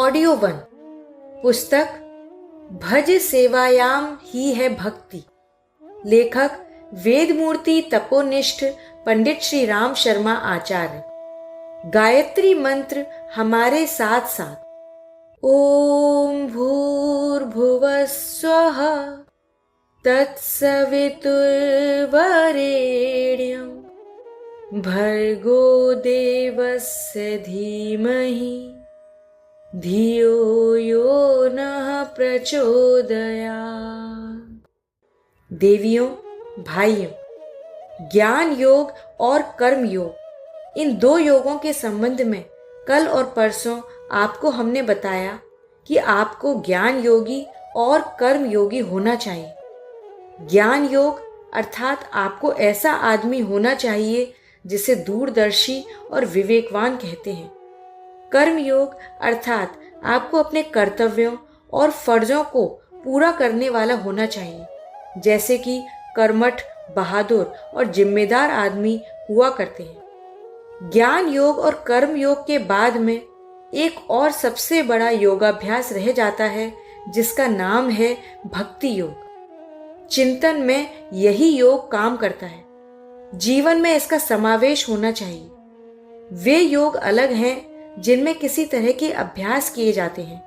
Audio one. पुस्तक भज सेवायाम ही है भक्ति। लेखक वेदमूर्ति तपोनिष्ठ पंडित श्री राम शर्मा आचार्य। गायत्री मंत्र हमारे साथ साथ। ओम भूर्भुवः स्वः तत्सवितुर्वरेण्यं भर्गो देवस्य धीमहि धियो यो नः प्रचोदयात्। देवियों, भाइयों, ज्ञान योग और कर्म योग, इन दो योगों के संबंध में कल और परसों आपको हमने बताया कि आपको ज्ञान योगी और कर्म योगी होना चाहिए। ज्ञान योग अर्थात आपको ऐसा आदमी होना चाहिए जिसे दूरदर्शी और विवेकवान कहते हैं। कर्म योग अर्थात आपको अपने कर्तव्यों और फर्जों को पूरा करने वाला होना चाहिए, जैसे कि कर्मठ, बहादुर और जिम्मेदार आदमी हुआ करते हैं। ज्ञान योग और कर्म योग के बाद में एक और सबसे बड़ा योगाभ्यास रह जाता है, जिसका नाम है भक्ति योग। चिंतन में यही योग काम करता है। जीवन में इसका समावेश होना चाहिए। वे योग अलग हैं जिनमें किसी तरह के अभ्यास किए जाते हैं,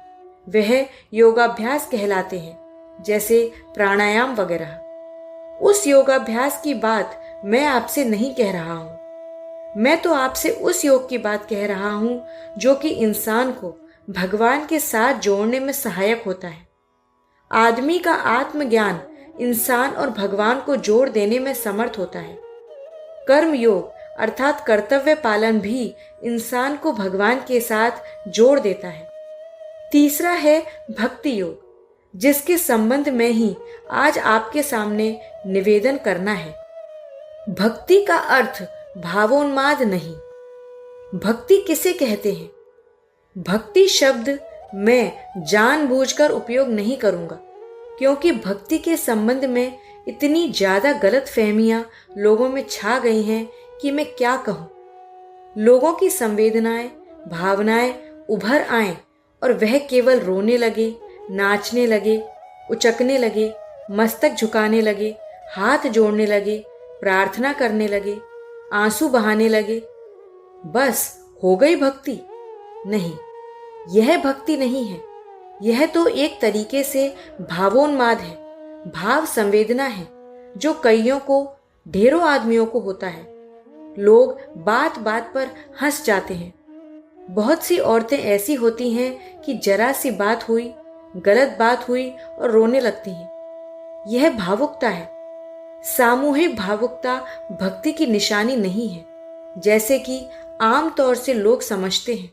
वह योगाभ्यास कहलाते हैं, जैसे प्राणायाम वगैरह। उस योगाभ्यास की बात मैं आपसे नहीं कह रहा हूं। मैं तो आपसे उस योग की बात कह रहा हूं जो कि इंसान को भगवान के साथ जोड़ने में सहायक होता है। आदमी का आत्मज्ञान इंसान और भगवान को जोड़ देने में समर्थ होता है। कर्म योग अर्थात कर्तव्य पालन भी इंसान को भगवान के साथ जोड़ देता है। तीसरा है भक्ति योग, जिसके संबंध में ही आज आपके सामने निवेदन करना है। भक्ति का अर्थ भावोन्माद नहीं। भक्ति किसे कहते हैं? भक्ति शब्द मैं जानबूझकर उपयोग नहीं करूंगा, क्योंकि भक्ति के संबंध में इतनी ज्यादा गलतफहमियां लोगों में छा गई हैं कि मैं क्या कहूं। लोगों की संवेदनाएं, भावनाएं उभर आएं और वह केवल रोने लगे, नाचने लगे, उचकने लगे, मस्तक झुकाने लगे, हाथ जोड़ने लगे, प्रार्थना करने लगे, आंसू बहाने लगे। बस हो गई भक्ति? नहीं, यह भक्ति नहीं है। यह तो एक तरीके से भावोन्माद है, भाव संवेदना है, जो कईयों को, ढेरों आदमियों को होता है। लोग बात बात पर हंस जाते हैं। बहुत सी औरतें ऐसी होती हैं कि जरा सी बात हुई, गलत बात हुई और रोने लगती हैं। यह भावुकता है। सामूहिक भावुकता भक्ति की निशानी नहीं है, जैसे कि आम तौर से लोग समझते हैं।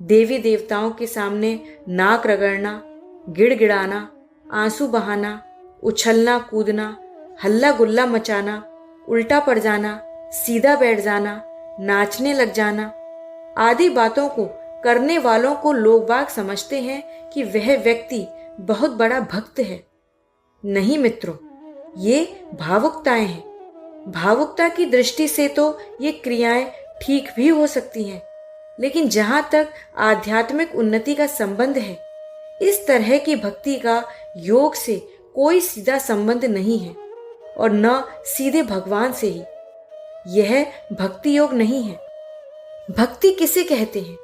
देवी देवताओं के सामने नाक रगड़ना, गिड़गिड़ाना, आंसू बहाना, उछलना कूदना, हल्ला गुल्ला मचाना, उल्टा पड़ जाना, सीधा बैठ जाना, नाचने लग जाना आदि बातों को करने वालों को लोग बाग समझते हैं कि वह व्यक्ति बहुत बड़ा भक्त है। नहीं मित्रों, ये भावुकताएं हैं। भावुकता की दृष्टि से तो ये क्रियाएं ठीक भी हो सकती हैं, लेकिन जहां तक आध्यात्मिक उन्नति का संबंध है, इस तरह की भक्ति का योग से कोई सीधा संबंध नहीं है, और न सीधे भगवान से ही। यह भक्ति योग नहीं है। भक्ति किसे कहते हैं?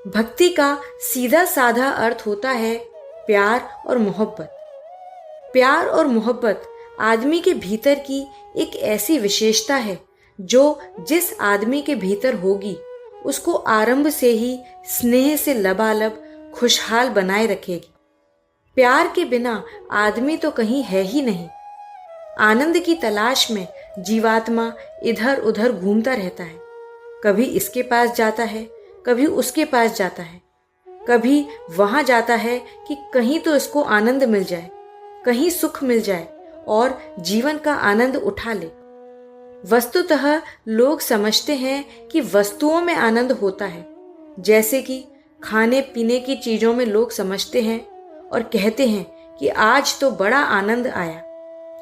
भक्ति का सीधा साधा अर्थ होता है प्यार और मोहब्बत। प्यार और मोहब्बत आदमी के भीतर की एक ऐसी विशेषता है जो जिस आदमी के भीतर होगी उसको आरंभ से ही स्नेह से लबालब खुशहाल बनाए रखेगी। प्यार के बिना आदमी तो कहीं है ही नहीं। आनंद की तलाश में जीवात्मा इधर उधर घूमता रहता है। कभी इसके पास जाता है, कभी उसके पास जाता है, कभी वहां जाता है कि कहीं तो इसको आनंद मिल जाए, कहीं सुख मिल जाए और जीवन का आनंद उठा ले। वस्तुतः लोग समझते हैं कि वस्तुओं में आनंद होता है, जैसे कि खाने पीने की चीजों में लोग समझते हैं और कहते हैं कि आज तो बड़ा आनंद आया,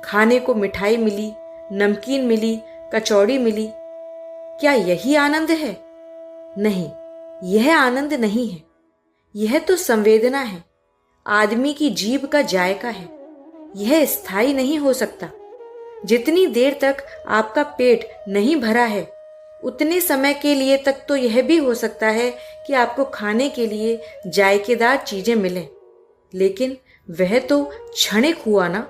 खाने को मिठाई मिली, नमकीन मिली, कचौड़ी मिली। क्या यही आनंद है? नहीं, यह आनंद नहीं है। यह तो संवेदना है, आदमी की जीभ का जायका है। यह स्थायी नहीं हो सकता। जितनी देर तक आपका पेट नहीं भरा है, उतने समय के लिए तक तो यह भी हो सकता है कि आपको खाने के लिए जायकेदार चीजें मिलें, लेकिन वह तो क्षणिक हुआ ना।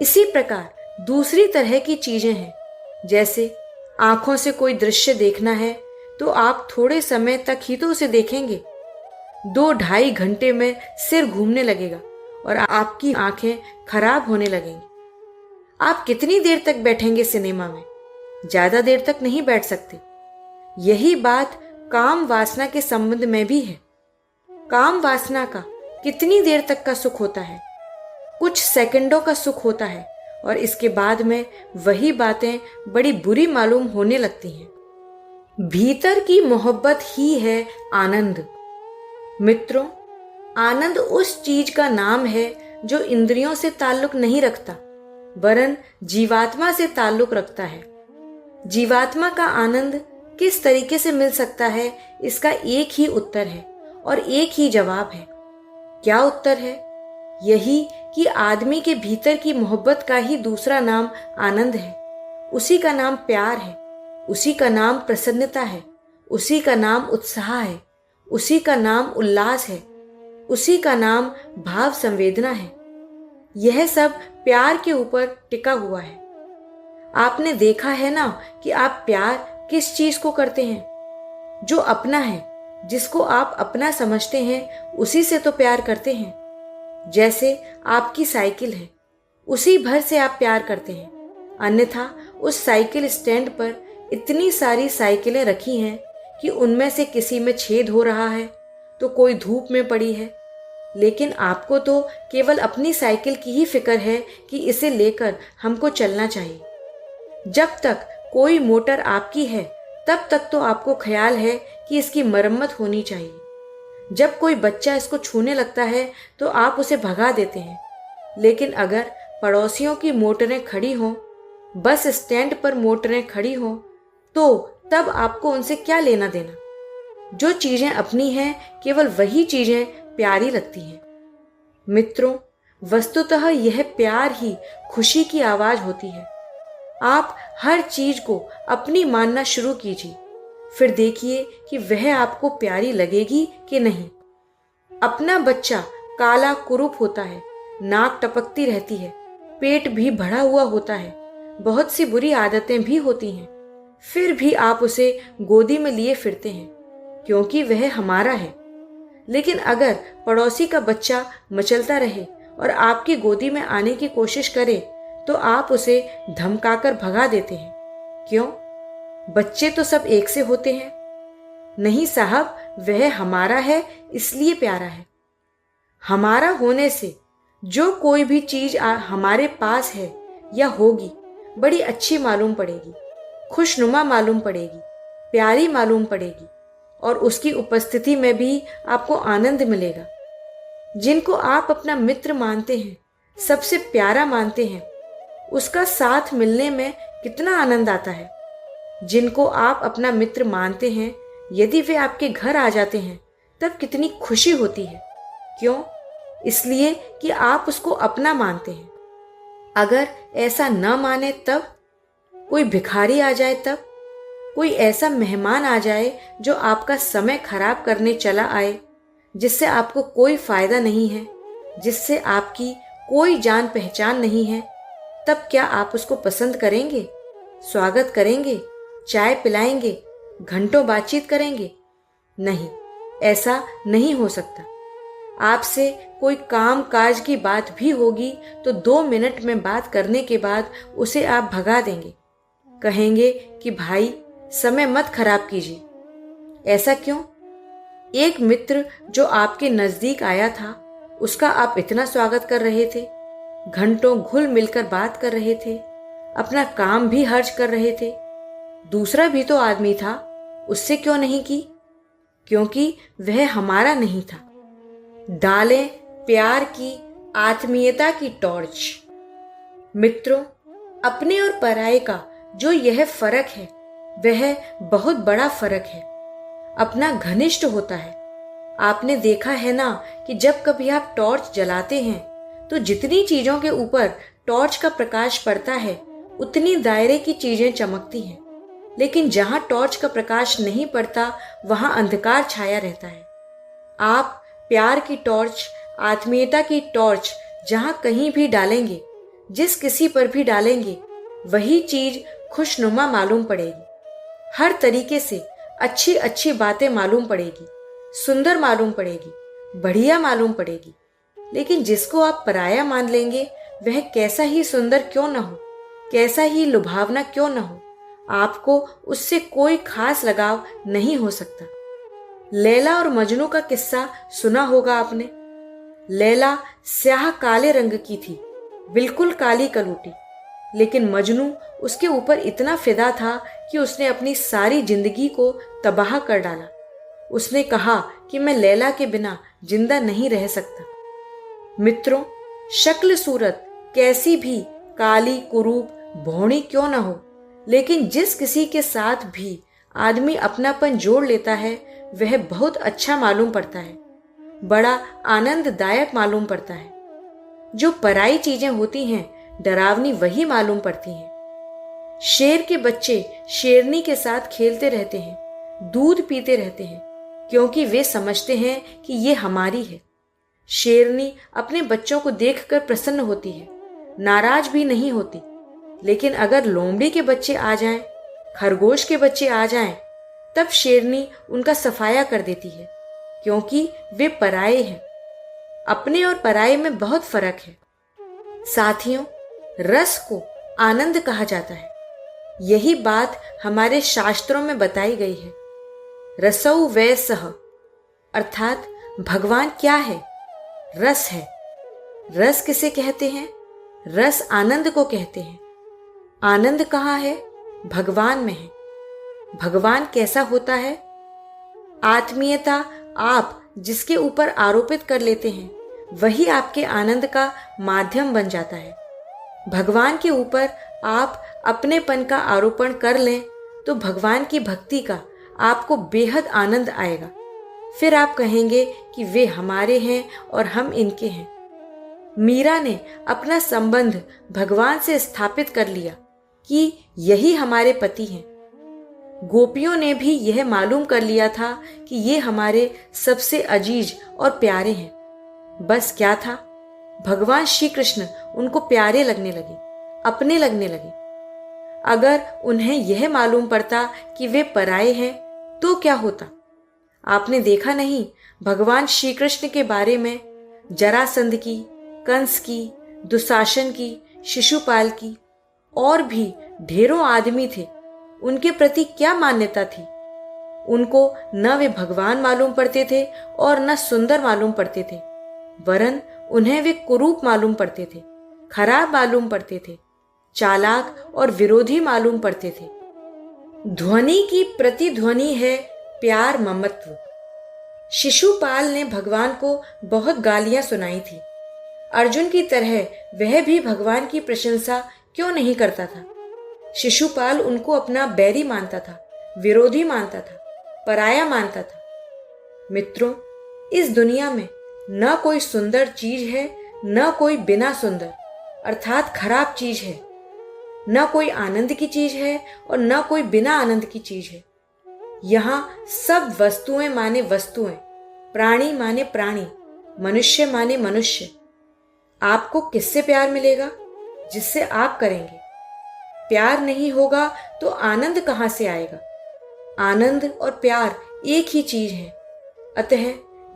इसी प्रकार दूसरी तरह की चीजें हैं। जैसे आंखों से कोई दृश्य देखना है तो आप थोड़े समय तक ही तो उसे देखेंगे। 2-2.5 घंटे में सिर घूमने लगेगा और आपकी आंखें खराब होने लगेंगी। आप कितनी देर तक बैठेंगे सिनेमा में? ज्यादा देर तक नहीं बैठ सकते। यही बात काम वासना के संबंध में भी है। काम वासना का कितनी देर तक का सुख होता है? कुछ सेकंडों का सुख होता है और इसके बाद में वही बातें बड़ी बुरी मालूम होने लगती हैं। भीतर की मोहब्बत ही है आनंद। मित्रों, आनंद उस चीज का नाम है जो इंद्रियों से ताल्लुक नहीं रखता, वरन जीवात्मा से ताल्लुक रखता है। जीवात्मा का आनंद किस तरीके से मिल सकता है, इसका एक ही उत्तर है और एक ही जवाब है। क्या उत्तर है? यही कि आदमी के भीतर की मोहब्बत का ही दूसरा नाम आनंद है। उसी का नाम प्यार है, उसी का नाम प्रसन्नता है, उसी का नाम उत्साह है, उसी का नाम उल्लास है, उसी का नाम भाव संवेदना है। यह सब प्यार के ऊपर टिका हुआ है। आपने देखा है ना कि आप प्यार किस चीज को करते हैं? जो अपना है, जिसको आप अपना समझते हैं, उसी से तो प्यार करते हैं। जैसे आपकी साइकिल है, उसी भर से आप प्यार करते हैं। अन्यथा उस साइकिल स्टैंड पर इतनी सारी साइकिलें रखी हैं कि उनमें से किसी में छेद हो रहा है तो कोई धूप में पड़ी है, लेकिन आपको तो केवल अपनी साइकिल की ही फिक्र है कि इसे लेकर हमको चलना चाहिए। जब तक कोई मोटर आपकी है, तब तक तो आपको ख्याल है कि इसकी मरम्मत होनी चाहिए। जब कोई बच्चा इसको छूने लगता है तो आप उसे भगा देते हैं, लेकिन अगर पड़ोसियों की मोटरें खड़ी हों, बस स्टैंड पर मोटरें खड़ी हों, तो तब आपको उनसे क्या लेना देना? जो चीजें अपनी हैं, केवल वही चीजें प्यारी लगती हैं। मित्रों, वस्तुतः यह प्यार ही खुशी की आवाज होती है। आप हर चीज को अपनी मानना शुरू कीजिए, फिर देखिए कि वह आपको प्यारी लगेगी कि नहीं। अपना बच्चा काला कुरूप होता है, नाक टपकती रहती है, पेट भी बढ़ा हुआ होता है, बहुत सी बुरी आदतें भी होती हैं, फिर भी आप उसे गोदी में लिए फिरते हैं क्योंकि वह हमारा है। लेकिन अगर पड़ोसी का बच्चा मचलता रहे और आपकी गोदी में आने की कोशिश करे तो आप उसे धमकाकर भगा देते हैं। क्यों? बच्चे तो सब एक से होते हैं। नहीं साहब, वह हमारा है इसलिए प्यारा है। हमारा होने से जो कोई भी चीज हमारे पास है या होगी, बड़ी अच्छी मालूम पड़ेगी, खुशनुमा मालूम पड़ेगी, प्यारी मालूम पड़ेगी और उसकी उपस्थिति में भी आपको आनंद मिलेगा। जिनको आप अपना मित्र मानते हैं, सबसे प्यारा मानते हैं, उसका साथ मिलने में कितना आनंद आता है। जिनको आप अपना मित्र मानते हैं, यदि वे आपके घर आ जाते हैं तब कितनी खुशी होती है। क्यों? इसलिए कि आप उसको अपना मानते हैं। अगर ऐसा न माने तब? कोई भिखारी आ जाए तब? कोई ऐसा मेहमान आ जाए जो आपका समय खराब करने चला आए, जिससे आपको कोई फायदा नहीं है, जिससे आपकी कोई जान पहचान नहीं है, तब क्या आप उसको पसंद करेंगे? स्वागत करेंगे? चाय पिलाएंगे? घंटों बातचीत करेंगे? नहीं, ऐसा नहीं हो सकता। आपसे कोई काम काज की बात भी होगी तो 2 मिनट में बात करने के बाद उसे आप भगा देंगे। कहेंगे कि भाई समय मत खराब कीजिए। ऐसा क्यों? एक मित्र जो आपके नजदीक आया था, उसका आप इतना स्वागत कर रहे थे, घंटों घुल मिलकर बात कर रहे थे, अपना काम भी हर्ज कर रहे थे। दूसरा भी तो आदमी था, उससे क्यों नहीं की? क्योंकि वह हमारा नहीं था। डालें प्यार की, आत्मीयता की टॉर्च। मित्रों, अपने और पराये का जो यह फर्क है, वह बहुत बड़ा फर्क है। अपना घनिष्ठ होता है, आपने देखा है ना कि जब कभी आप टॉर्च जलाते हैं तो जितनी चीजों के ऊपर टॉर्च का प्रकाश पड़ता है उतनी दायरे की चीजें चमकती हैं, लेकिन जहां टॉर्च का प्रकाश नहीं पड़ता वहां अंधकार छाया रहता है। आप प्यार की टॉर्च, आत्मीयता की टॉर्च जहां कहीं भी डालेंगे, जिस किसी पर भी डालेंगे, वही चीज खुशनुमा मालूम पड़ेगी। हर तरीके से अच्छी अच्छी बातें मालूम पड़ेगी, सुंदर मालूम पड़ेगी, बढ़िया मालूम पड़ेगी। लेकिन जिसको आप पराया मान लेंगे वह कैसा ही सुंदर क्यों न हो, कैसा ही लुभावना क्यों न हो, आपको उससे कोई खास लगाव नहीं हो सकता। लैला और मजनू का किस्सा सुना होगा आपने। लैला स्याह काले रंग की थी, बिल्कुल काली कलूटी, लेकिन मजनू उसके ऊपर इतना फिदा था कि उसने अपनी सारी जिंदगी को तबाह कर डाला। उसने कहा कि मैं लैला के बिना जिंदा नहीं रह सकता। मित्रों, शक्ल सूरत कैसी भी काली कुरूप भौणी क्यों न हो, लेकिन जिस किसी के साथ भी आदमी अपनापन जोड़ लेता है वह बहुत अच्छा मालूम पड़ता है, बड़ा आनंददायक मालूम पड़ता है। जो पराई चीजें होती हैं डरावनी वही मालूम पड़ती हैं। शेर के बच्चे शेरनी के साथ खेलते रहते हैं, दूध पीते रहते हैं, क्योंकि वे समझते हैं कि ये हमारी है। शेरनी अपने बच्चों को देखकर प्रसन्न होती है, नाराज भी नहीं होती। लेकिन अगर लोमड़ी के बच्चे आ जाएं, खरगोश के बच्चे आ जाएं, तब शेरनी उनका सफाया कर देती है, क्योंकि वे पराये हैं। अपने और पराये में बहुत फर्क है। साथियों, रस को आनंद कहा जाता है। यही बात हमारे शास्त्रों में बताई गई है। रसौ वै सह, अर्थात भगवान क्या है? रस है। रस किसे कहते हैं? रस आनंद को कहते हैं। आनंद कहाँ है? भगवान में है। भगवान कैसा होता है? आत्मीयता आप जिसके ऊपर आरोपित कर लेते हैं वही आपके आनंद का माध्यम बन जाता है। भगवान के ऊपर आप अपनेपन का आरोपण कर लें तो भगवान की भक्ति का आपको बेहद आनंद आएगा। फिर आप कहेंगे कि वे हमारे हैं और हम इनके हैं। मीरा ने अपना संबंध भगवान से स्थापित कर लिया कि यही हमारे पति हैं। गोपियों ने भी यह मालूम कर लिया था कि ये हमारे सबसे अजीज और प्यारे हैं। बस क्या था, भगवान श्री कृष्ण उनको प्यारे लगने लगे, अपने लगने लगे। अगर उन्हें यह मालूम पड़ता कि वे पराये हैं तो क्या होता? आपने देखा नहीं भगवान श्री कृष्ण के बारे में जरासंध की, कंस की, दुशासन की, शिशुपाल की और भी ढेरों आदमी थे, उनके प्रति क्या मान्यता थी? उनको न वे भगवान मालूम पड़ते थे और न सुंदर मालूम पड़ते थे, वरन उन्हें वे कुरूप मालूम पड़ते थे, खराब मालूम पड़ते थे, चालाक और विरोधी मालूम पड़ते थे। ध्वनि की प्रतिध्वनि है प्यार, ममत्व। शिशुपाल ने भगवान को बहुत गालियां सुनाई थी। अर्जुन की तरह वह भी भगवान की प्रशंसा क्यों नहीं करता था? शिशुपाल उनको अपना बैरी मानता था, विरोधी मानता था, पराया मानता था। मित्रों, इस दुनिया में न कोई सुंदर चीज है, न कोई बिना सुंदर अर्थात खराब चीज है। न कोई आनंद की चीज है और न कोई बिना आनंद की चीज है। यहाँ सब वस्तुएं माने वस्तुएं, प्राणी माने प्राणी, मनुष्य माने मनुष्य। आपको किससे प्यार मिलेगा? जिससे आप करेंगे। प्यार नहीं होगा तो आनंद कहाँ से आएगा? आनंद और प्यार एक ही चीज है। अतः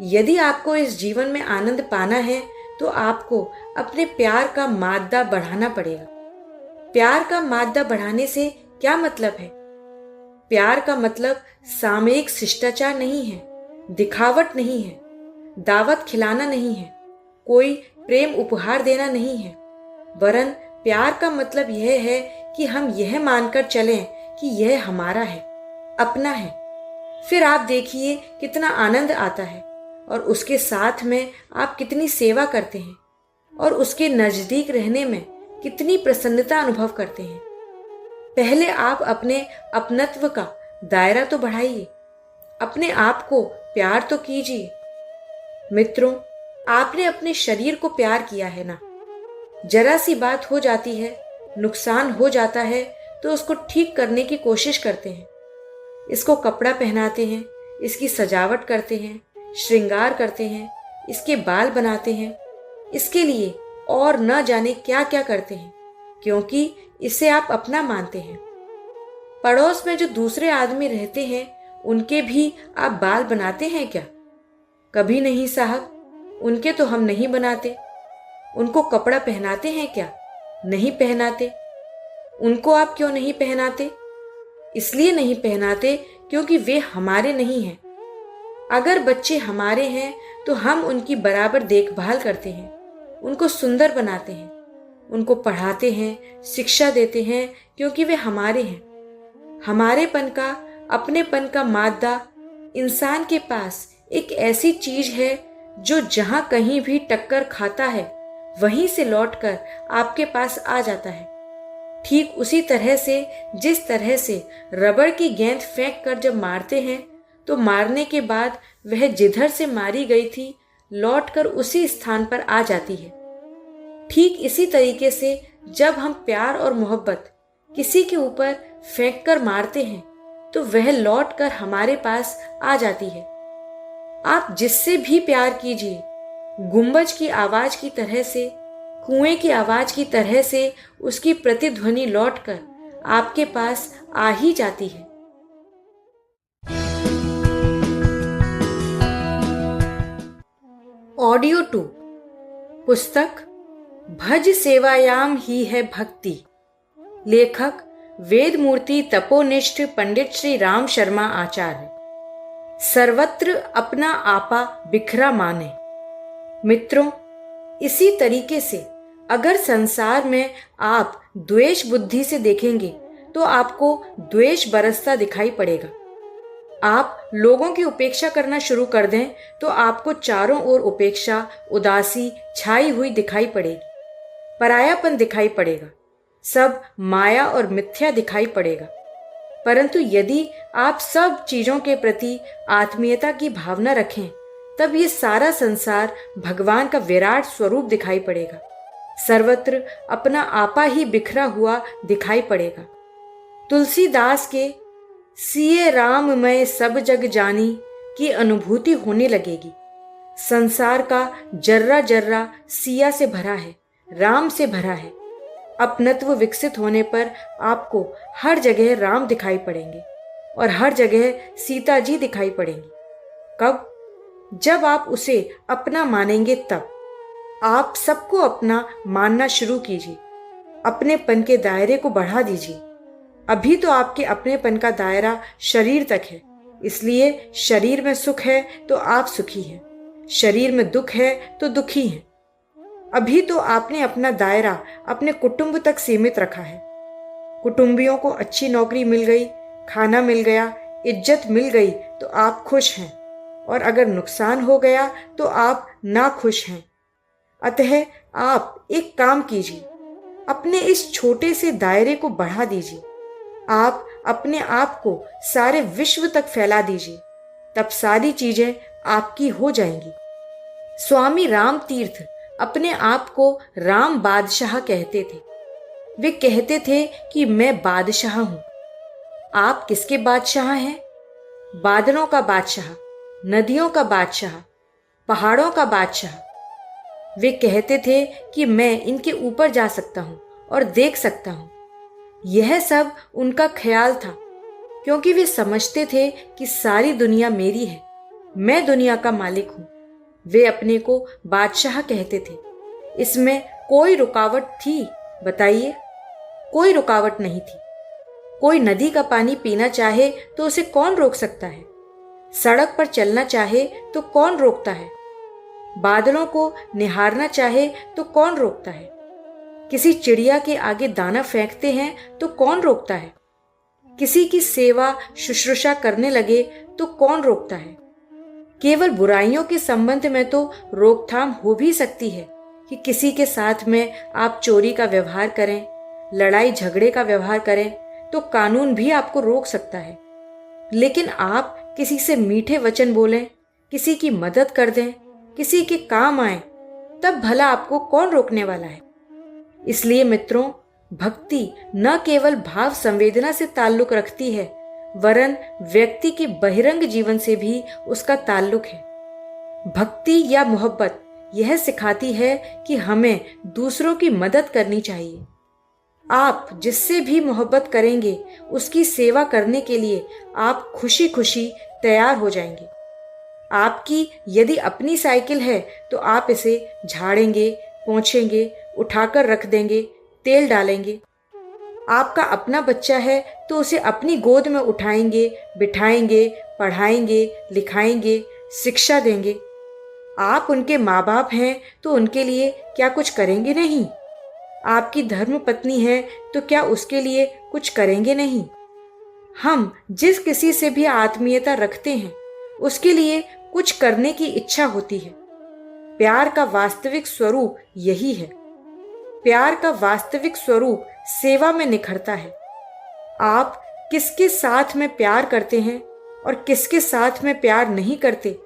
यदि आपको इस जीवन में आनंद पाना है तो आपको अपने प्यार का मादा बढ़ाना पड़ेगा। प्यार का मादा बढ़ाने से क्या मतलब है? प्यार का मतलब सामयिक शिष्टाचार नहीं है, दिखावट नहीं है, दावत खिलाना नहीं है, कोई प्रेम उपहार देना नहीं है, वरन प्यार का मतलब यह है कि हम यह मानकर चलें कि यह हमारा है, अपना है। फिर आप देखिए कितना आनंद आता है और उसके साथ में आप कितनी सेवा करते हैं और उसके नजदीक रहने में कितनी प्रसन्नता अनुभव करते हैं। पहले आप अपने अपनत्व का दायरा तो बढ़ाइए, अपने आप को प्यार तो कीजिए, मित्रों, आपने अपने शरीर को प्यार किया है ना? जरा सी बात हो जाती है, नुकसान हो जाता है तो उसको ठीक करने की कोशिश करते हैं। इसको कपड़ा पहनाते हैं, इसकी सजावट करते हैं, श्रृंगार करते हैं, इसके बाल बनाते हैं, इसके लिए और न जाने क्या क्या करते हैं, क्योंकि इसे आप अपना मानते हैं। पड़ोस में जो दूसरे आदमी रहते हैं उनके भी आप बाल बनाते हैं क्या? कभी नहीं साहब, उनके तो हम नहीं बनाते। उनको कपड़ा पहनाते हैं क्या? नहीं पहनाते। उनको आप क्यों नहीं पहनाते? इसलिए नहीं पहनाते क्योंकि वे हमारे नहीं हैं। अगर बच्चे हमारे हैं तो हम उनकी बराबर देखभाल करते हैं, उनको सुंदर बनाते हैं, उनको पढ़ाते हैं, शिक्षा देते हैं, क्योंकि वे हमारे हैं। हमारेपन का, अपनेपन का मादा इंसान के पास एक ऐसी चीज है जो जहां कहीं भी टक्कर खाता है वहीं से लौटकर आपके पास आ जाता है। ठीक उसी तरह से जिस तरह से रबड़ की गेंद फेंक कर जब मारते हैं तो मारने के बाद वह जिधर से मारी गई थी लौटकर उसी स्थान पर आ जाती है। ठीक इसी तरीके से जब हम प्यार और मोहब्बत किसी के ऊपर फेंक कर मारते हैं तो वह लौटकर हमारे पास आ जाती है। आप जिससे भी प्यार कीजिए, गुंबज की आवाज की तरह से, कुएं की आवाज की तरह से उसकी प्रतिध्वनि लौटकर आपके पास आ ही जाती है। ऑडियो 2 पुस्तक भज सेवायाम ही है भक्ति। लेखक वेदमूर्ति तपोनिष्ठ पंडित श्री राम शर्मा आचार्य। सर्वत्र अपना आपा बिखरा माने। मित्रों, इसी तरीके से अगर संसार में आप द्वेष बुद्धि से देखेंगे तो आपको द्वेष बरसता दिखाई पड़ेगा। आप लोगों की उपेक्षा करना शुरू कर दें तो आपको चारों ओर उपेक्षा, उदासी छाई हुई दिखाई पड़ेगी। परायापन दिखाई पड़ेगा, सब माया और मिथ्या दिखाई पड़ेगा। परंतु यदि आप सब चीजों के प्रति आत्मीयता की भावना रखें तब ये सारा संसार भगवान का विराट स्वरूप दिखाई पड़ेगा। सर्वत्र अपना आपा ही बिखरा हुआ दिखाई पड़ेगा। तुलसीदास के सिए राम मैं सब जग जानी की अनुभूति होने लगेगी। संसार का जर्रा जर्रा सिया से भरा है, राम से भरा है। अपनत्व विकसित होने पर आपको हर जगह राम दिखाई पड़ेंगे और हर जगह सीता जी दिखाई पड़ेंगी। कब? जब आप उसे अपना मानेंगे तब। आप सबको अपना मानना शुरू कीजिए, अपनेपन के दायरे को बढ़ा दीजिए। अभी तो आपके अपनेपन का दायरा शरीर तक है, इसलिए शरीर में सुख है तो आप सुखी हैं, शरीर में दुख है तो दुखी हैं। अभी तो आपने अपना दायरा अपने कुटुंब तक सीमित रखा है। कुटुंबियों को अच्छी नौकरी मिल गई, खाना मिल गया, इज्जत मिल गई तो आप खुश हैं, और अगर नुकसान हो गया तो आप ना खुश हैं। अतः आप एक काम कीजिए, अपने इस छोटे से दायरे को बढ़ा दीजिए। आप अपने आप को सारे विश्व तक फैला दीजिए, तब सारी चीजें आपकी हो जाएंगी। स्वामी राम तीर्थ अपने आप को राम बादशाह कहते थे। वे कहते थे कि मैं बादशाह हूं। आप किसके बादशाह हैं? बादलों का बादशाह, नदियों का बादशाह, पहाड़ों का बादशाह। वे कहते थे कि मैं इनके ऊपर जा सकता हूं और देख सकता हूं। यह सब उनका ख्याल था, क्योंकि वे समझते थे कि सारी दुनिया मेरी है, मैं दुनिया का मालिक हूं। वे अपने को बादशाह कहते थे। इसमें कोई रुकावट थी? बताइए, कोई रुकावट नहीं थी। कोई नदी का पानी पीना चाहे तो उसे कौन रोक सकता है? सड़क पर चलना चाहे तो कौन रोकता है? बादलों को निहारना चाहे तो कौन रोकता है? किसी चिड़िया के आगे दाना फेंकते हैं तो कौन रोकता है? किसी की सेवा शुश्रूषा करने लगे तो कौन रोकता है? केवल बुराइयों के संबंध में तो रोकथाम हो भी सकती है कि किसी के साथ में आप चोरी का व्यवहार करें, लड़ाई झगड़े का व्यवहार करें तो कानून भी आपको रोक सकता है। लेकिन आप किसी से मीठे वचन बोलें, किसी की मदद कर दें, किसी के काम आए, तब भला आपको कौन रोकने वाला है। इसलिए मित्रों, भक्ति न केवल भाव संवेदना से ताल्लुक रखती है, वरन व्यक्ति की बहिरंग जीवन से भी उसका ताल्लुक है। भक्ति या मोहब्बत यह सिखाती है कि हमें दूसरों की मदद करनी चाहिए। आप जिससे भी मोहब्बत करेंगे, उसकी सेवा करने के लिए आप खुशी खुशी तैयार हो जाएंगे। आपकी यदि अपनी साइकिल है तो आप इसे झाड़ेंगे, पोंछेंगे, उठाकर रख देंगे, तेल डालेंगे। आपका अपना बच्चा है तो उसे अपनी गोद में उठाएंगे, बिठाएंगे, पढ़ाएंगे, लिखाएंगे, शिक्षा देंगे। आप उनके माँ बाप हैं तो उनके लिए क्या कुछ करेंगे नहीं? आपकी धर्म पत्नी है तो क्या उसके लिए कुछ करेंगे नहीं? हम जिस किसी से भी आत्मीयता रखते हैं, उसके लिए कुछ करने की इच्छा होती है। प्यार का वास्तविक स्वरूप यही है। प्यार का वास्तविक स्वरूप सेवा में निखरता है। आप किसके साथ में प्यार करते हैं और किसके साथ में प्यार नहीं करते,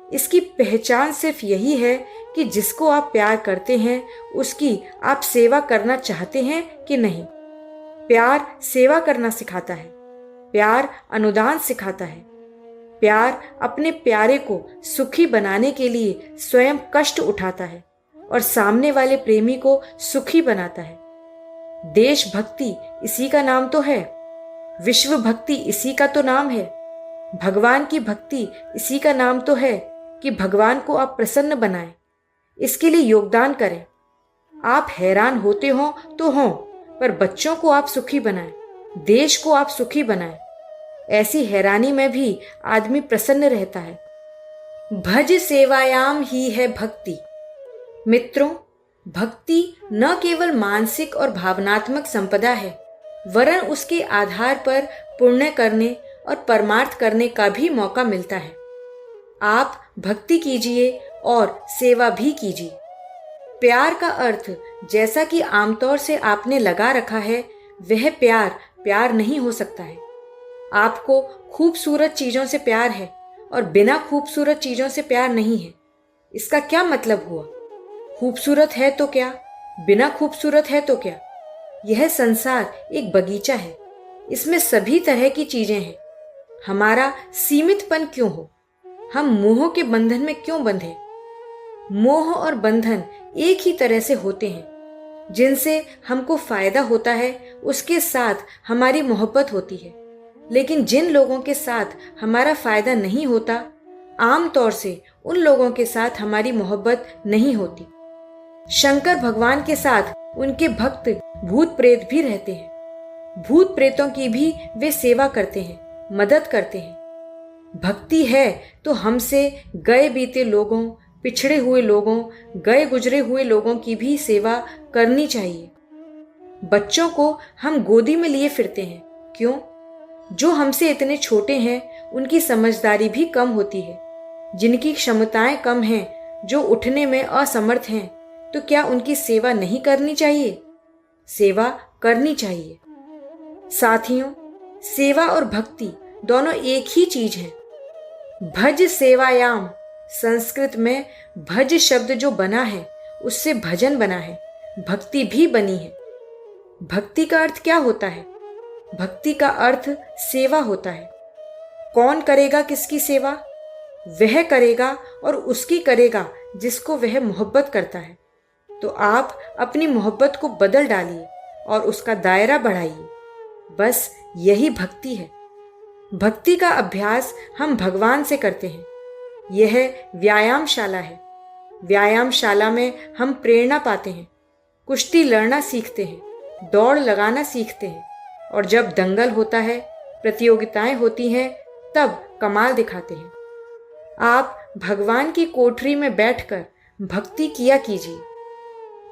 इसकी पहचान सिर्फ यही है कि जिसको आप प्यार करते हैं उसकी आप सेवा करना चाहते हैं कि नहीं। प्यार सेवा करना सिखाता है। प्यार अनुदान सिखाता है। प्यार अपने प्यारे को सुखी बनाने के लिए स्वयं कष्ट उठाता है और सामने वाले प्रेमी को सुखी बनाता है। देशभक्ति इसी का नाम तो है। विश्व भक्ति इसी का तो नाम है। भगवान की भक्ति इसी का नाम तो है कि भगवान को आप प्रसन्न बनाएं, इसके लिए योगदान करें। आप हैरान होते हो तो हो, पर बच्चों को आप सुखी बनाएं, देश को आप सुखी बनाएं। ऐसी हैरानी में भी आदमी प्रसन्न रहता है। भज सेवायाम ही है भक्ति। मित्रों, भक्ति न केवल मानसिक और भावनात्मक संपदा है, वरन उसके आधार पर पुण्य करने और परमार्थ करने का भी मौका मिलता है। आप भक्ति कीजिए और सेवा भी कीजिए। प्यार का अर्थ, जैसा कि आमतौर से आपने लगा रखा है, वह प्यार नहीं हो सकता है। आपको खूबसूरत चीजों से प्यार है और बिना खूबसूरत चीजों से प्यार नहीं है। इसका क्या मतलब हुआ? खूबसूरत है तो क्या, बिना खूबसूरत है तो क्या? यह संसार एक बगीचा है, इसमें सभी तरह की चीजें हैं। हमारा सीमितपन क्यों हो? हम मोह के बंधन में क्यों बंधे? मोह और बंधन एक ही तरह से होते हैं। जिनसे हमको फायदा होता है उसके साथ हमारी मोहब्बत होती है, लेकिन जिन लोगों के साथ हमारा फायदा नहीं होता, आमतौर से उन लोगों के साथ हमारी मोहब्बत नहीं होती। शंकर भगवान के साथ उनके भक्त भूत प्रेत भी रहते हैं। भूत प्रेतों की भी वे सेवा करते हैं, मदद करते हैं। भक्ति है तो हमसे गए बीते लोगों, पिछड़े हुए लोगों, गए गुजरे हुए लोगों की भी सेवा करनी चाहिए। बच्चों को हम गोदी में लिए फिरते हैं, क्यों? जो हमसे इतने छोटे हैं उनकी समझदारी भी कम होती है। जिनकी क्षमताएं कम हैं, जो उठने में असमर्थ हैं, तो क्या उनकी सेवा नहीं करनी चाहिए? सेवा करनी चाहिए। साथियों, सेवा और भक्ति दोनों एक ही चीज है। भज सेवायाम, संस्कृत में भज शब्द जो बना है उससे भजन बना है, भक्ति भी बनी है। भक्ति का अर्थ क्या होता है? भक्ति का अर्थ सेवा होता है। कौन करेगा किसकी सेवा? वह करेगा और उसकी करेगा जिसको वह मोहब्बत करता है। तो आप अपनी मोहब्बत को बदल डालिए और उसका दायरा बढ़ाइए। बस यही भक्ति है। भक्ति का अभ्यास हम भगवान से करते हैं। यह व्यायामशाला है। व्यायामशाला में हम प्रेरणा पाते हैं, कुश्ती लड़ना सीखते हैं, दौड़ लगाना सीखते हैं, और जब दंगल होता है, प्रतियोगिताएं होती हैं, तब कमाल दिखाते हैं। आप भगवान की कोठरी में बैठकर भक्ति किया कीजिए।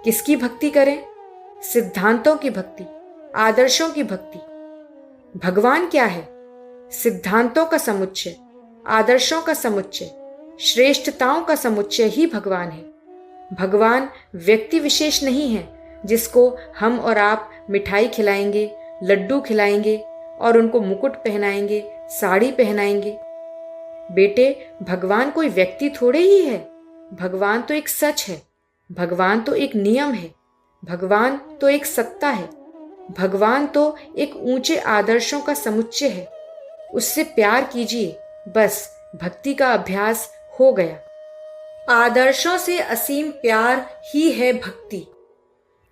किसकी भक्ति करें? सिद्धांतों की भक्ति, आदर्शों की भक्ति। भगवान क्या है? सिद्धांतों का समुच्चय, आदर्शों का समुच्चय, श्रेष्ठताओं का समुच्चय ही भगवान है। भगवान व्यक्ति विशेष नहीं है जिसको हम और आप मिठाई खिलाएंगे, लड्डू खिलाएंगे और उनको मुकुट पहनाएंगे, साड़ी पहनाएंगे। बेटे, भगवान कोई व्यक्ति थोड़े ही है, भगवान तो एक सच है, भगवान तो एक नियम है, भगवान तो एक सत्ता है, भगवान तो एक ऊंचे आदर्शों का समुच्चय है। उससे प्यार कीजिए, बस भक्ति का अभ्यास हो गया। आदर्शों से असीम प्यार ही है भक्ति।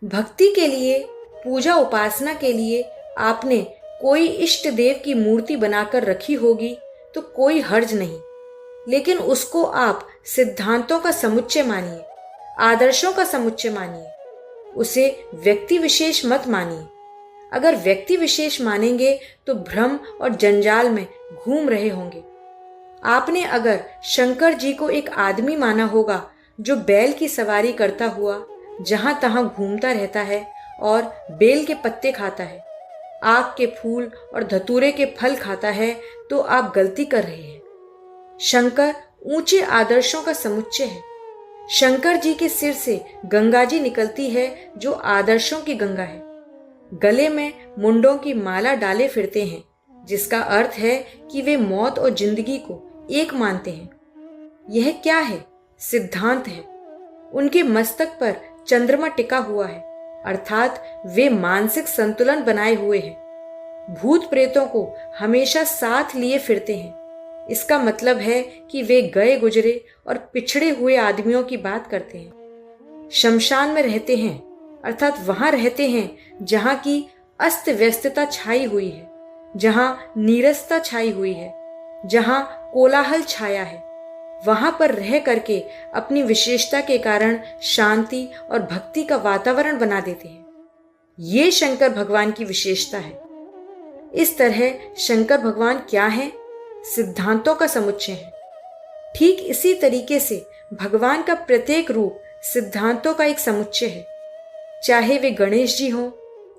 भक्ति के लिए, पूजा उपासना के लिए आपने कोई इष्ट देव की मूर्ति बनाकर रखी होगी तो कोई हर्ज नहीं, लेकिन उसको आप सिद्धांतों का समुच्चय मानिए, आदर्शों का समुच्चय मानिए। उसे व्यक्ति विशेष मत मानिए। अगर व्यक्ति विशेष मानेंगे तो भ्रम और जंजाल में घूम रहे होंगे। आपने अगर शंकर जी को एक आदमी माना होगा जो बैल की सवारी करता हुआ जहां तहां घूमता रहता है और बेल के पत्ते खाता है, आक के फूल और धतूरे के फल खाता है, तो आप गलती कर रहे हैं। शंकर ऊंचे आदर्शों का समुच्चय है। शंकर जी के सिर से गंगा जी निकलती है जो आदर्शों की गंगा है। गले में मुंडों की माला डाले फिरते हैं, जिसका अर्थ है कि वे मौत और जिंदगी को एक मानते हैं। यह क्या है? सिद्धांत है। उनके मस्तक पर चंद्रमा टिका हुआ है, अर्थात वे मानसिक संतुलन बनाए हुए हैं। भूत प्रेतों को हमेशा साथ लिए फिरते हैं। इसका मतलब है कि वे गए गुजरे और पिछड़े हुए आदमियों की बात करते हैं। शमशान में रहते हैं, अर्थात वहां रहते हैं जहां की अस्त व्यस्तता छाई हुई है, जहां नीरसता छाई हुई है, जहां कोलाहल छाया है। वहां पर रह करके अपनी विशेषता के कारण शांति और भक्ति का वातावरण बना देते हैं। ये शंकर भगवान की विशेषता है। इस तरह शंकर भगवान क्या है? सिद्धांतों का समुच्चय है। ठीक इसी तरीके से भगवान का प्रत्येक रूप सिद्धांतों का एक समुच्चय है। चाहे वे गणेश जी हों,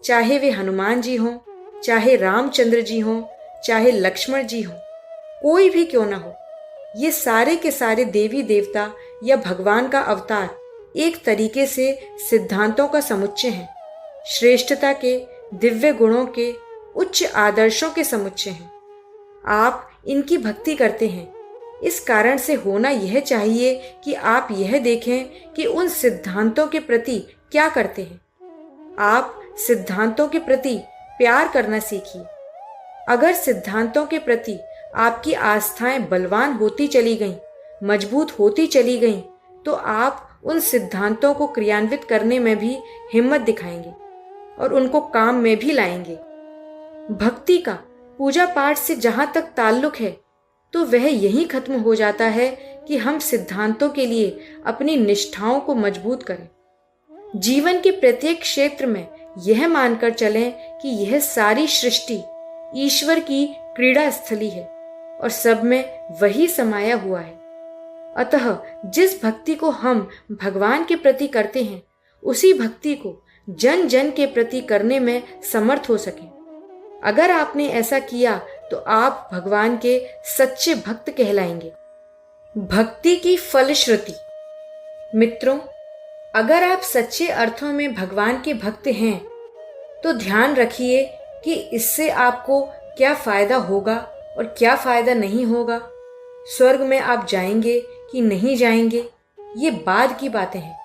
चाहे वे हनुमान जी हों, चाहे रामचंद्र जी हों, चाहे लक्ष्मण जी हों, कोई भी क्यों ना हो, ये सारे के सारे देवी देवता या भगवान का अवतार एक तरीके से सिद्धांतों का समुच्चय है। श्रेष्ठता के, दिव्य गुणों के, उच्च आदर्शों के समुच्चय हैं। आप इनकी भक्ति करते हैं। इस कारण से होना यह चाहिए कि आप यह देखें कि उन सिद्धांतों के प्रति क्या करते हैं। आप सिद्धांतों के प्रति प्यार करना सीखिए। अगर सिद्धांतों के प्रति आपकी आस्थाएं बलवान होती चली गईं, मजबूत होती चली गईं, तो आप उन सिद्धांतों को क्रियान्वित करने में भी हिम्मत दिखाएंगे और उनको काम में भी लाएंगे। भक्ति का पूजा पाठ से जहां तक ताल्लुक है, तो वह यहीं खत्म हो जाता है कि हम सिद्धांतों के लिए अपनी निष्ठाओं को मजबूत करें। जीवन के प्रत्येक क्षेत्र में यह मानकर चलें कि यह सारी सृष्टि ईश्वर की क्रीड़ा स्थली है और सब में वही समाया हुआ है। अतः जिस भक्ति को हम भगवान के प्रति करते हैं, उसी भक्ति को जन जन के प्रति करने में समर्थ हो सकें। अगर आपने ऐसा किया तो आप भगवान के सच्चे भक्त कहलाएंगे। भक्ति की फलश्रुति। मित्रों, अगर आप सच्चे अर्थों में भगवान के भक्त हैं तो ध्यान रखिए कि इससे आपको क्या फायदा होगा और क्या फायदा नहीं होगा। स्वर्ग में आप जाएंगे कि नहीं जाएंगे, ये बाद की बातें हैं,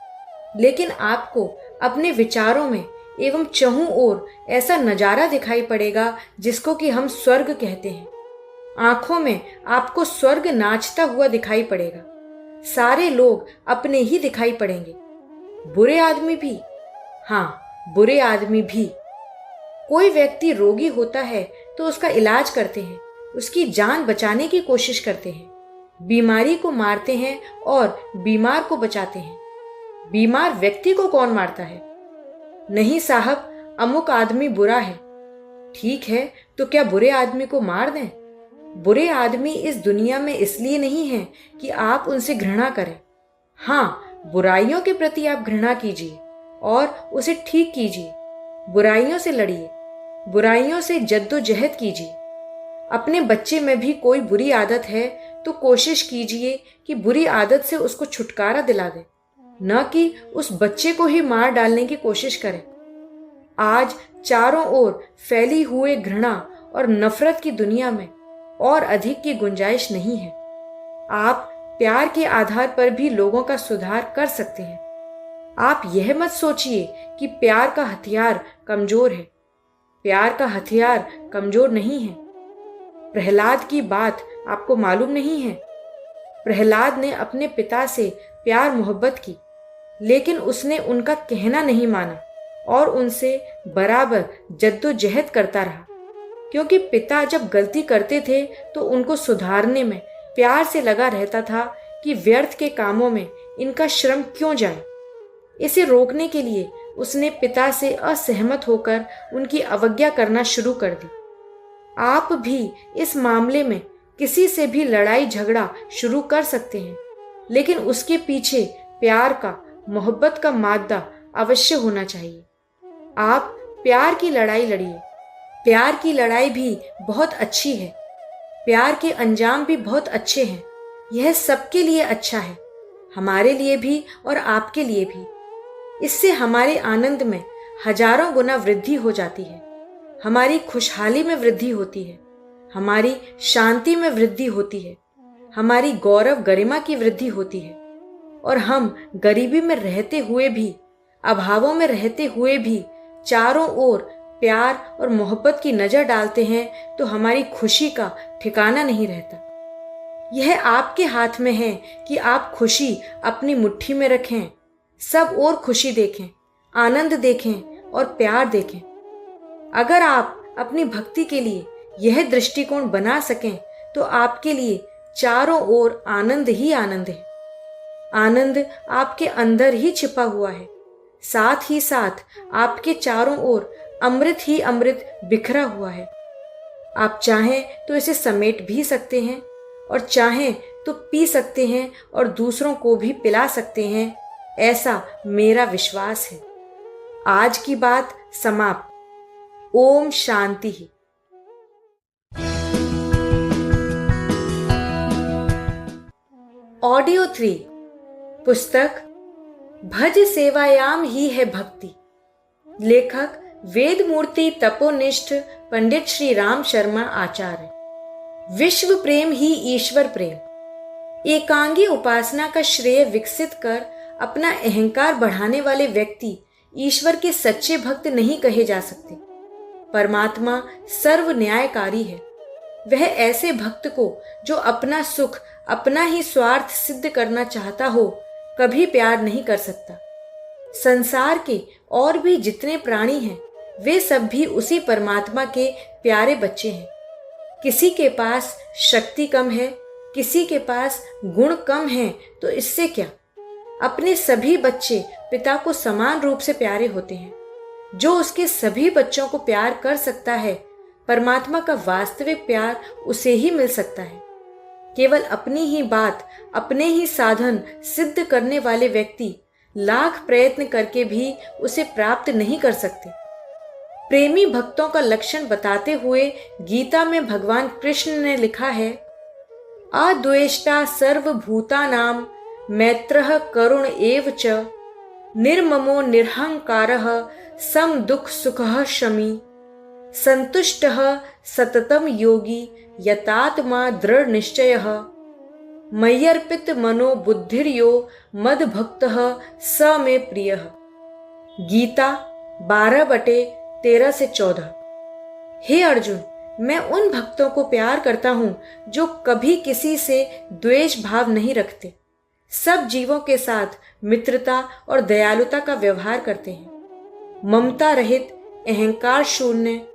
लेकिन आपको अपने विचारों में एवं चहुं ओर ऐसा नजारा दिखाई पड़ेगा जिसको कि हम स्वर्ग कहते हैं। आंखों में आपको स्वर्ग नाचता हुआ दिखाई पड़ेगा। सारे लोग अपने ही दिखाई पड़ेंगे, बुरे आदमी भी। हाँ, बुरे आदमी भी। कोई व्यक्ति रोगी होता है तो उसका इलाज करते हैं, उसकी जान बचाने की कोशिश करते हैं, बीमारी को मारते हैं और बीमार को बचाते हैं। बीमार व्यक्ति को कौन मारता है? नहीं साहब, अमुक आदमी बुरा है। ठीक है, तो क्या बुरे आदमी को मार दें? बुरे आदमी इस दुनिया में इसलिए नहीं है कि आप उनसे घृणा करें। हाँ, बुराइयों के प्रति आप घृणा कीजिए और उसे ठीक कीजिए। बुराइयों से लड़िए, बुराइयों से जद्दोजहद कीजिए। अपने बच्चे में भी कोई बुरी आदत है तो कोशिश कीजिए कि बुरी आदत से उसको छुटकारा दिला दें, न कि उस बच्चे को ही मार डालने की कोशिश करें। आज चारों ओर फैली हुए घृणा और नफरत की दुनिया में और अधिक की गुंजाइश नहीं है। आप प्यार के आधार पर भी लोगों का सुधार कर सकते हैं। आप यह मत सोचिए कि प्यार का हथियार कमजोर है। प्यार का हथियार कमजोर नहीं है। प्रहलाद की बात आपको मालूम नहीं है? प्रहलाद ने अपने पिता से प्यार मोहब्बत की, लेकिन उसने उनका कहना नहीं माना और उनसे बराबर जद्दोजहद करता रहा, क्योंकि पिता जब गलती करते थे तो उनको सुधारने में प्यार से लगा रहता था कि व्यर्थ के कामों में इनका श्रम क्यों जाए। इसे रोकने के लिए उसने पिता से असहमत होकर उनकी अवज्ञा करना शुरू कर दी। आप भी इस मामले में किसी से भी लड़ाई झगड़ा शुरू कर सकते हैं, लेकिन उसके पीछे प्यार का, मोहब्बत का मादा अवश्य होना चाहिए। आप प्यार की लड़ाई लड़िए। प्यार की लड़ाई भी बहुत अच्छी है। प्यार के अंजाम भी बहुत अच्छे हैं। यह सबके लिए अच्छा है, हमारे लिए भी और आपके लिए भी। इससे हमारे आनंद में हजारों गुना वृद्धि हो जाती है, हमारी खुशहाली में वृद्धि होती है, हमारी शांति में वृद्धि होती है, हमारी गौरव गरिमा की वृद्धि होती है। और हम गरीबी में रहते हुए भी, अभावों में रहते हुए भी चारों ओर प्यार और मोहब्बत की नजर डालते हैं तो हमारी खुशी का ठिकाना नहीं रहता। यह आपके हाथ में है कि आप खुशी अपनी मुट्ठी में रखें, सब और खुशी देखें, आनंद देखें और प्यार देखें। अगर आप अपनी भक्ति के लिए यह दृष्टिकोण बना सकें तो आपके लिए चारों ओर आनंद ही आनंद है। आनंद आपके अंदर ही छिपा हुआ है, साथ ही साथ आपके चारों ओर अमृत ही अमृत बिखरा हुआ है। आप चाहें तो इसे समेट भी सकते हैं और चाहें तो पी सकते हैं और दूसरों को भी पिला सकते हैं, ऐसा मेरा विश्वास है। आज की बात समाप्त। ओम शांति ही। ऑडियो 3 पुस्तक भज सेवायाम ही है भक्ति। लेखक वेद मूर्ति तपोनिष्ठ पंडित श्री राम शर्मा आचार्य। विश्व प्रेम ही ईश्वर प्रेम। एकांगी उपासना का श्रेय विकसित कर अपना अहंकार बढ़ाने वाले व्यक्ति ईश्वर के सच्चे भक्त नहीं कहे जा सकते। परमात्मा सर्व न्यायकारी है। वह ऐसे भक्त को जो अपना सुख, अपना ही स्वार्थ सिद्ध करना चाहता हो, कभी प्यार नहीं कर सकता। संसार के और भी जितने प्राणी हैं, वे सब भी उसी परमात्मा के प्यारे बच्चे हैं। किसी के पास शक्ति कम है, किसी के पास गुण कम है, तो इससे क्या? अपने सभी बच्चे पिता को समान रूप से प्यारे होते हैं। जो उसके सभी बच्चों को प्यार कर सकता है, परमात्मा का वास्तविक प्यार उसे ही मिल सकता है। केवल अपनी ही बात, अपने ही साधन सिद्ध करने वाले व्यक्ति लाख प्रयत्न करके भी उसे प्राप्त नहीं कर सकते। प्रेमी भक्तों का लक्षण बताते हुए गीता में भगवान कृष्ण ने लिखा है, अद्वेष्टा सर्वभूतानां मैत्रः करुण एव च निर्ममो निरहंकारः सम दुख सुखः शमी संतुष्टः सततम योगी यतात्मा दृढ़ निश्चयः मय्यर्पित मनो बुद्धिर्यो मद भक्तः स मे प्रियः। गीता 12/13-14। हे अर्जुन, मैं उन भक्तों को प्यार करता हूँ जो कभी किसी से द्वेष भाव नहीं रखते, सब जीवों के साथ मित्रता और दयालुता का व्यवहार करते हैं, ममता रहित, अहंकार शून्य,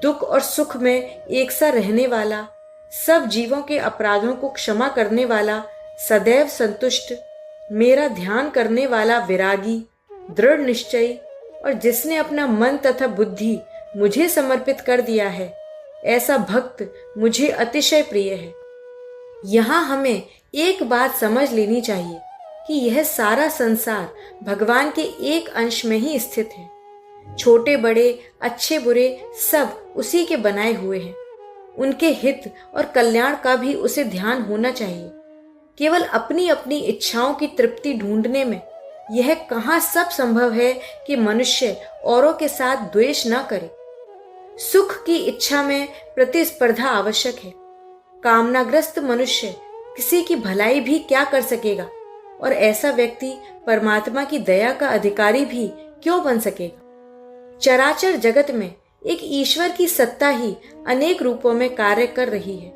दुख और सुख में एक सा रहने वाला, सब जीवों के अपराधों को क्षमा करने वाला, सदैव संतुष्ट, मेरा ध्यान करने वाला विरागी, दृढ़ निश्चयी और जिसने अपना मन तथा बुद्धि मुझे समर्पित कर दिया है, ऐसा भक्त मुझे अतिशय प्रिय है। यहाँ हमें एक बात समझ लेनी चाहिए कि यह सारा संसार भगवान के एक अंश में ही स्थित है। छोटे बड़े, अच्छे बुरे सब उसी के बनाए हुए हैं। उनके हित और कल्याण का भी उसे ध्यान होना चाहिए। केवल अपनी अपनी इच्छाओं की तृप्ति ढूंढने में यह कहाँ सब संभव है कि मनुष्य औरों के साथ द्वेष न करे। सुख की इच्छा में प्रतिस्पर्धा आवश्यक है। कामनाग्रस्त मनुष्य किसी की भलाई भी क्या कर सकेगा और ऐसा व्यक्ति परमात्मा की दया का अधिकारी भी क्यों बन सकेगा। चराचर जगत में एक ईश्वर की सत्ता ही अनेक रूपों में कार्य कर रही है।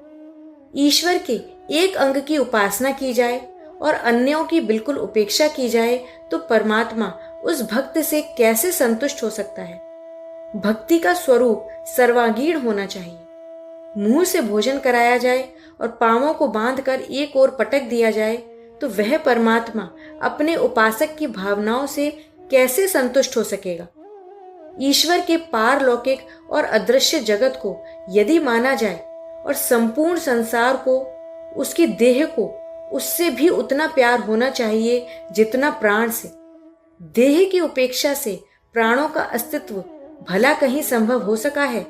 ईश्वर के एक अंग की उपासना की जाए और अन्यों की बिल्कुल उपेक्षा की जाए तो परमात्मा उस भक्त से कैसे संतुष्ट हो सकता है। भक्ति का स्वरूप सर्वांगीण होना चाहिए। मुंह से भोजन कराया जाए और पांवों को बांधकर एक ओर पटक दिया जाए तो वह परमात्मा अपने उपासक की भावनाओं से कैसे संतुष्ट हो सकेगा। ईश्वर के पारलौकिक और अदृश्य जगत को यदि माना जाए और संपूर्ण संसार को, उसकी देह को उससे भी उतना प्यार होना चाहिए जितना प्राण से। देह की उपेक्षा से प्राणों का अस्तित्व भला कहीं संभव हो सका है।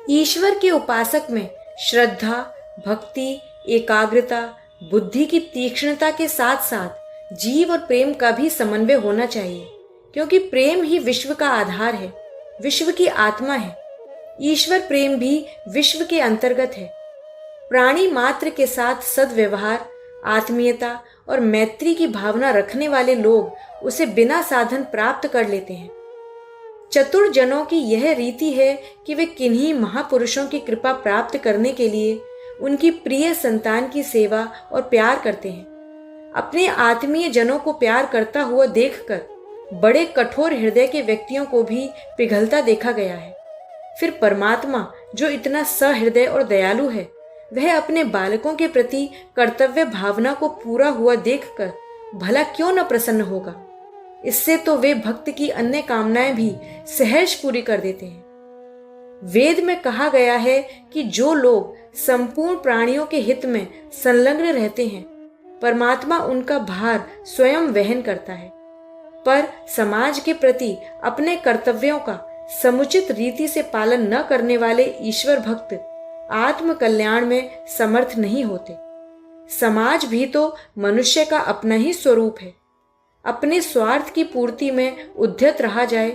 ईश्वर के उपासक में श्रद्धा, भक्ति, एकाग्रता, बुद्धि की तीक्ष्णता के साथ साथ जीव और प्रेम का भी समन्वय होना चाहिए, क्योंकि प्रेम ही विश्व का आधार है, विश्व की आत्मा है। ईश्वर प्रेम भी विश्व के अंतर्गत है। प्राणी मात्र के साथ सद्व्यवहार, आत्मीयता और मैत्री की भावना रखने वाले लोग उसे बिना साधन प्राप्त कर लेते हैं। चतुर जनों की यह रीति है कि वे किन्हीं महापुरुषों की कृपा प्राप्त करने के लिए उनकी प्रिय संतान की सेवा और प्यार करते हैं। अपने आत्मीय जनों को प्यार करता हुआ देखकर बड़े कठोर हृदय के व्यक्तियों को भी पिघलता देखा गया है। फिर परमात्मा जो इतना सहृदय और दयालु है, वह अपने बालकों के प्रति कर्तव्य भावना को पूरा हुआ देखकर भला क्यों न प्रसन्न होगा। इससे तो वे भक्त की अन्य कामनाएं भी सहर्ष पूरी कर देते हैं। वेद में कहा गया है कि जो लोग संपूर्ण प्राणियों के हित में संलग्न रहते हैं, परमात्मा उनका भार स्वयं वहन करता है। पर समाज के प्रति अपने कर्तव्यों का समुचित रीति से पालन न करने वाले ईश्वर भक्त आत्म कल्याण में समर्थ नहीं होते। समाज भी तो मनुष्य का अपना ही स्वरूप है। अपने स्वार्थ की पूर्ति में उद्यत रहा जाए,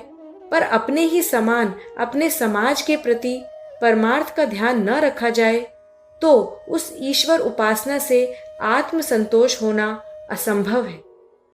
पर अपने ही समान अपने समाज के प्रति परमार्थ का ध्यान न रखा जाए, तो उस ईश्वर उपासना से आत्म संतोष होना असंभव है।